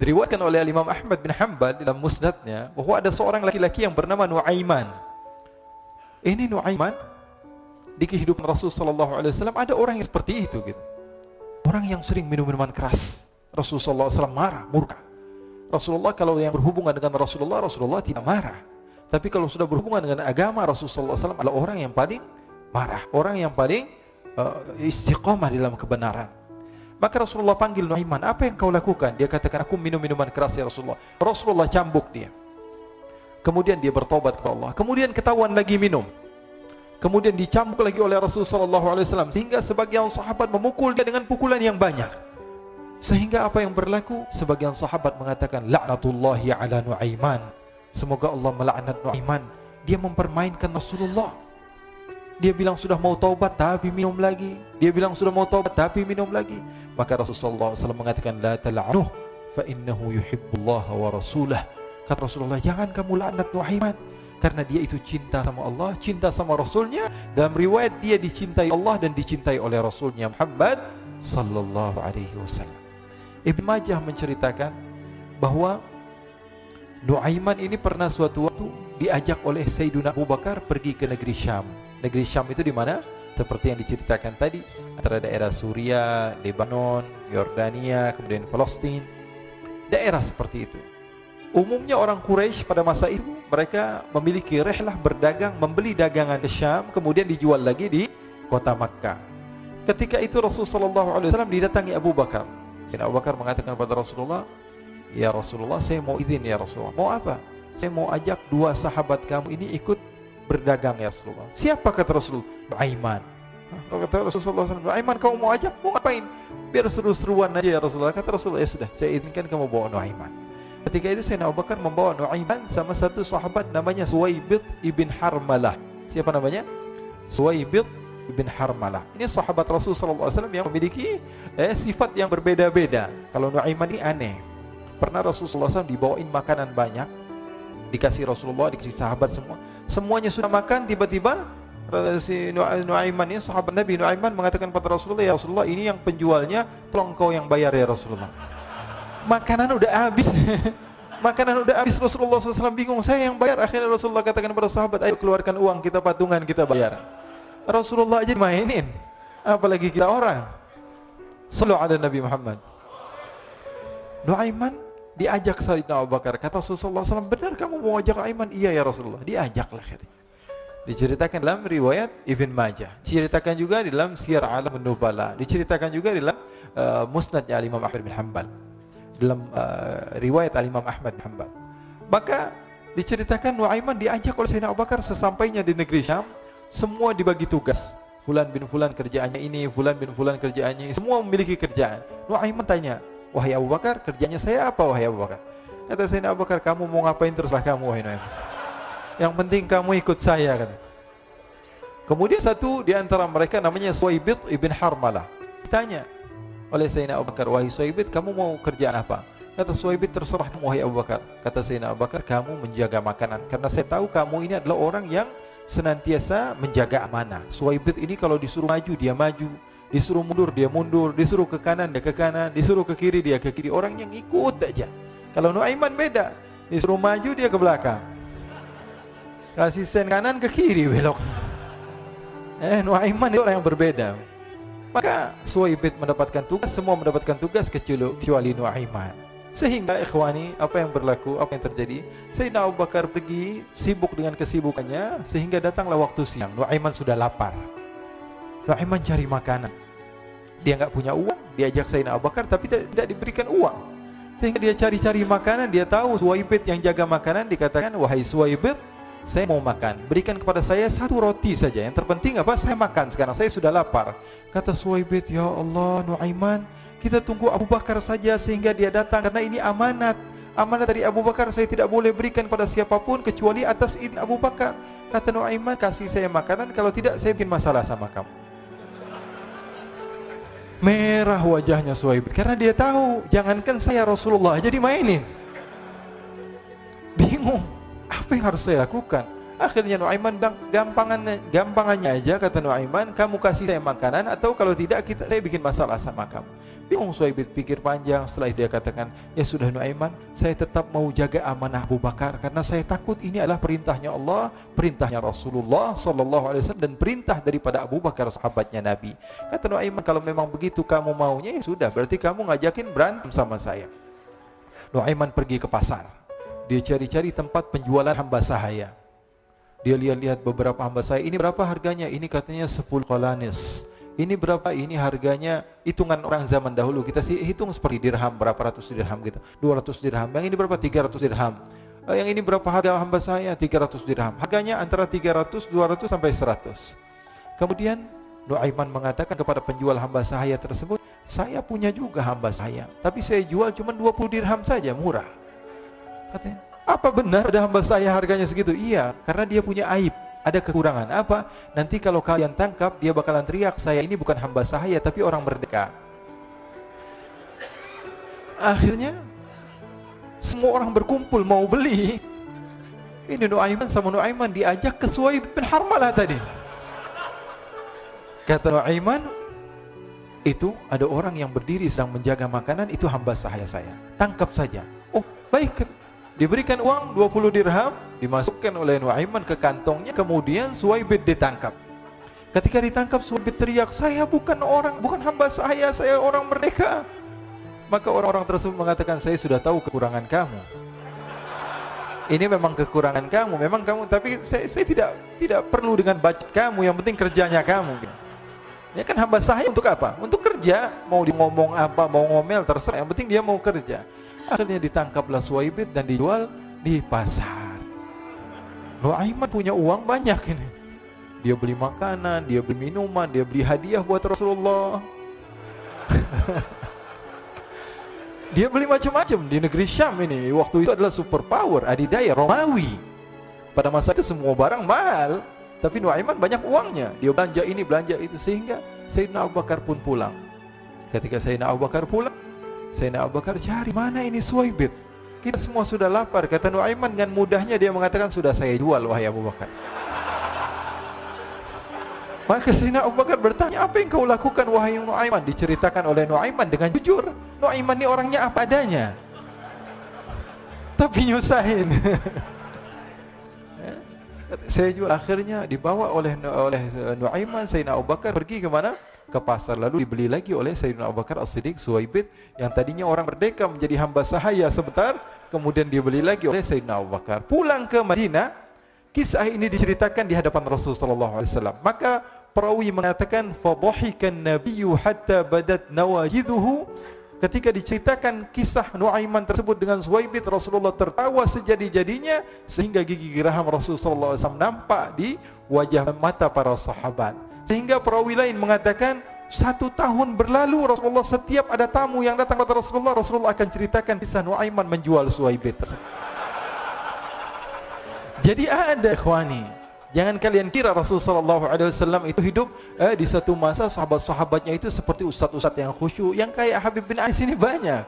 Diriwayatkan oleh Imam Ahmad bin Hanbal dalam musnadnya bahwa ada seorang laki-laki yang bernama Nuaiman. Ini Nuaiman di kehidupan Rasul sallallahu alaihi wasallam ada orang yang seperti itu gitu. Orang yang sering minum minuman keras. Rasul sallallahu alaihi wasallam marah, murka. Rasulullah kalau yang berhubungan dengan Rasulullah tidak marah. Tapi kalau sudah berhubungan dengan agama, Rasul sallallahu alaihi wasallam adalah orang yang paling marah, orang yang paling istiqamah dalam kebenaran. Maka Rasulullah panggil Nuaiman, apa yang kau lakukan? Dia katakan, aku minum minuman keras ya Rasulullah. Rasulullah cambuk dia. Kemudian dia bertobat kepada Allah. Kemudian ketahuan lagi minum. Kemudian dicambuk lagi oleh Rasulullah sallallahu alaihi wasallam sehingga sebagian sahabat memukul dia dengan pukulan yang banyak. Sehingga apa yang berlaku? Sebagian sahabat mengatakan, la'natullahi ala Nuaiman. Semoga Allah melaknat Nuaiman. Dia mempermainkan Rasulullah. Dia bilang sudah mau taubat tapi minum lagi. Dia bilang sudah mau taubat tapi minum lagi. Maka Rasulullah SAW mengatakan, la tal'anuh fa innahu yuhibbullaha wa rasulah. Kata Rasulullah, jangan kamu laknat Nuaiman, karena dia itu cinta sama Allah, cinta sama Rasulnya. Dalam riwayat dia dicintai Allah dan dicintai oleh Rasulnya Muhammad sallallahu alaihi wasallam. Ibn Majah menceritakan bahwa Nuaiman ini pernah suatu waktu diajak oleh Sayyidina Abu Bakar pergi ke negeri Syam. Negeri Syam itu di mana? Seperti yang diceritakan tadi, antara daerah Suria, Lebanon, Yordania, kemudian Palestina. Daerah seperti itu. Umumnya orang Quraisy pada masa itu mereka memiliki rihlah berdagang, membeli dagangan ke Syam, kemudian dijual lagi di kota Makkah. Ketika itu Rasulullah SAW didatangi Abu Bakar. Abu Bakar mengatakan kepada Rasulullah, ya Rasulullah, saya mau izin ya Rasulullah. Mau apa? Saya mau ajak dua sahabat kamu ini ikut berdagang ya Rasulullah. Siapa kata Rasulullah? Nuaiman. Kata Rasulullah SAW, Nuaiman kamu mau ajak? Mau ngapain? Biar seru-seruan aja ya Rasulullah. Kata Rasulullah, ya sudah, saya izinkan kamu bawa Nuaiman. Ketika itu Sayyidina Abu Bakar membawa Nuaiman sama satu sahabat namanya Suwaibid ibn Harmalah. Siapa namanya? Suwaibid ibn Harmalah. Ini sahabat Rasulullah SAW yang memiliki sifat yang berbeda-beda. Kalau Nuaiman ini aneh. Pernah Rasulullah SAW dibawain makanan banyak, dikasih Rasulullah, dikasih sahabat semua. Semuanya sudah makan, tiba-tiba si Nuaiman ini, sahabat Nabi Nuaiman mengatakan kepada Rasulullah, ya Rasulullah, ini yang penjualnya, tolong kau yang bayar ya Rasulullah. Makanan udah habis. Makanan udah habis. Rasulullah SAW bingung, saya yang bayar. Akhirnya Rasulullah katakan kepada sahabat, ayo keluarkan uang, kita patungan, kita bayar. Rasulullah aja dimainin, apalagi kita orang. Sallu ala Nabi Muhammad. Nuaiman diajak Sayyidina Abu Bakar. Kata Rasulullah SAW, benar kamu mau ajak Nuaiman? Iya ya Rasulullah. Diajaklah katanya. Diceritakan dalam riwayat Ibn Majah, diceritakan juga di dalam Siyar A'lam Nubala, diceritakan juga di dalam Musnadnya Imam Ahmad bin Hanbal, dalam riwayat Imam Ahmad bin Hanbal. Maka diceritakan Nuaiman diajak oleh Sayyidina Abu Bakar. Sesampainya di negeri Syam, semua dibagi tugas. Fulan bin Fulan kerjaannya ini, Fulan bin Fulan kerjaannya ini. Semua memiliki kerjaan. Nuaiman tanya, wahai Abu Bakar, kerjanya saya apa wahai Abu Bakar? Kata Sayyidina Abu Bakar, kamu mau ngapain terserah kamu wahai Nuaiman. Yang penting kamu ikut saya kan. Kemudian satu di antara mereka namanya Suwaibid ibn Harmalah. Ditanya oleh Sayyidina Abu Bakar, wahai Suwaibid, kamu mau kerjaan apa? Kata Suwaibid, terserah kamu wahai Abu Bakar. Kata Sayyidina Abu Bakar, kamu menjaga makanan, karena saya tahu kamu ini adalah orang yang senantiasa menjaga amanah. Suwaibid ini kalau disuruh maju dia maju, disuruh mundur dia mundur, disuruh ke kanan dia ke kanan, disuruh ke kiri dia ke kiri. Orang yang ikut aja. Kalau Nuaiman beda, disuruh maju dia ke belakang, kasih sen kanan ke kiri belok. Nuaiman itu orang yang berbeda. Maka Suwaibid mendapatkan tugas, semua mendapatkan tugas kecuali Nuaiman. Sehingga ikhwani, apa yang berlaku, apa yang terjadi? Sayyidina Abu Bakar pergi sibuk dengan kesibukannya, sehingga datanglah waktu siang. Nuaiman sudah lapar. Nuaiman cari makanan. Dia enggak punya uang, diajak Sayyidina Abu Bakar tapi tidak diberikan uang. Sehingga dia cari-cari makanan, dia tahu Suwaibid yang jaga makanan, dikatakan, wahai Suwaibid, saya mau makan, berikan kepada saya satu roti saja. Yang terpenting apa? Saya makan sekarang, saya sudah lapar. Kata Suwaibid, ya Allah Nuaiman, kita tunggu Abu Bakar saja sehingga dia datang, karena ini amanat. Amanat dari Abu Bakar, saya tidak boleh berikan pada siapapun kecuali atas izin Abu Bakar. Kata Nuaiman, kasih saya makanan, kalau tidak saya bikin masalah sama kamu. Merah wajahnya Suwaibid, karena dia tahu, jangankan saya Rasulullah jadi mainin. Bingung, apa yang harus saya lakukan? Akhirnya Nuaiman bilang, gampangannya aja, kata Nuaiman, kamu kasih saya makanan, atau kalau tidak saya bikin masalah sama kamu. Bingung Suhaib pikir panjang. Setelah itu dia katakan, ya sudah Nuaiman, saya tetap mau jaga amanah Abu Bakar, karena saya takut ini adalah perintahnya Allah, perintahnya Rasulullah sallallahu alaihi wasallam, dan perintah daripada Abu Bakar sahabatnya Nabi. Kata Nuaiman, kalau memang begitu kamu maunya, ya sudah, berarti kamu ngajakin berantem sama saya. Nuaiman pergi ke pasar. Dia cari-cari tempat penjualan hamba sahaya. Dia lihat-lihat beberapa hamba sahaya. Ini berapa harganya? Ini katanya 10 qalanis. Ini berapa? Ini harganya, hitungan orang zaman dahulu. Kita sih hitung seperti dirham, berapa ratus dirham gitu. 200 dirham. Yang ini berapa? 300 dirham. Yang ini berapa harga hamba sahaya? 300 dirham. Harganya antara 300, 200 sampai 100. Kemudian Nuaiman mengatakan kepada penjual hamba sahaya tersebut, saya punya juga hamba sahaya, tapi saya jual cuma 20 dirham saja, murah. Katanya, apa benar ada hamba saya harganya segitu? Iya, karena dia punya aib, ada kekurangan. Apa? Nanti kalau kalian tangkap, dia bakalan teriak, saya ini bukan hamba sahaya, tapi orang merdeka. Akhirnya semua orang berkumpul mau beli. Ini Nuaiman sama Nuaiman diajak ke Suhaib bin Harmalah tadi. Kata Nuaiman, itu ada orang yang berdiri sedang menjaga makanan, itu hamba sahaya saya, tangkap saja. Oh baik. Diberikan uang 20 dirham, dimasukkan oleh Nuaiman ke kantongnya, kemudian Suhaib ditangkap. Ketika ditangkap, Suhaib teriak, saya bukan hamba saya orang merdeka. Maka orang-orang tersebut mengatakan, saya sudah tahu kekurangan kamu. Ini memang kekurangan kamu, memang kamu, tapi saya tidak perlu dengan budget kamu, yang penting kerjanya kamu. Ya kan hamba sahaya untuk apa? Untuk kerja, mau dia ngomong apa, mau ngomel terserah, yang penting dia mau kerja. Akhirnya ditangkaplah Suhaib dan dijual di pasar. Nuaiman punya uang banyak ini. Dia beli makanan, dia beli minuman, dia beli hadiah buat Rasulullah. Dia beli macam-macam di negeri Syam ini. Waktu itu adalah superpower, adidaya Romawi. Pada masa itu semua barang mahal, tapi Nuaiman banyak uangnya. Dia belanja ini, belanja itu, sehingga Sayyidina Abu Bakar pun pulang. Ketika Sayyidina Abu Bakar pulang, Sayyidina Abu Bakar cari, mana ini Suhaib? Kita semua sudah lapar. Kata Nuaiman dengan mudahnya dia mengatakan, sudah saya jual wahai Abu Bakar. Maka Sayyidina Abu Bakar bertanya, apa yang kau lakukan wahai Nuaiman? Diceritakan oleh Nuaiman dengan jujur. Nuaiman ini orangnya apa adanya, tapi nyusahin. Saya jual. Akhirnya dibawa oleh Nuaiman, Sayyidina Abu Bakar pergi ke mana? Ke pasar, lalu dibeli lagi oleh Sayyidina Abu Bakar As-Siddiq. Suhaib yang tadinya orang merdeka menjadi hamba sahaya sebentar, kemudian dibeli lagi oleh Sayyidina Abu Bakar. Pulang ke Madinah, kisah ini diceritakan di hadapan Rasulullah sallallahu alaihi wasallam. Maka perawi mengatakan, fadhahikan nabiyyu hatta badat nawajiduhu. Ketika diceritakan kisah Nuaiman tersebut dengan Suhaib, Rasulullah tertawa sejadi-jadinya sehingga gigi geraham Rasulullah sallallahu alaihi wasallam nampak di wajah mata para sahabat. Sehingga perawi lain mengatakan, 1 tahun berlalu Rasulullah, setiap ada tamu yang datang kepada Rasulullah, Rasulullah akan ceritakan kisah Nuaiman menjual Suhaib. Jadi ada ikhwani, jangan kalian kira Rasulullah SAW itu hidup di satu masa sahabat-sahabatnya itu seperti ustaz-ustaz yang khusyuk, yang kayak Habib bin Ais ini banyak.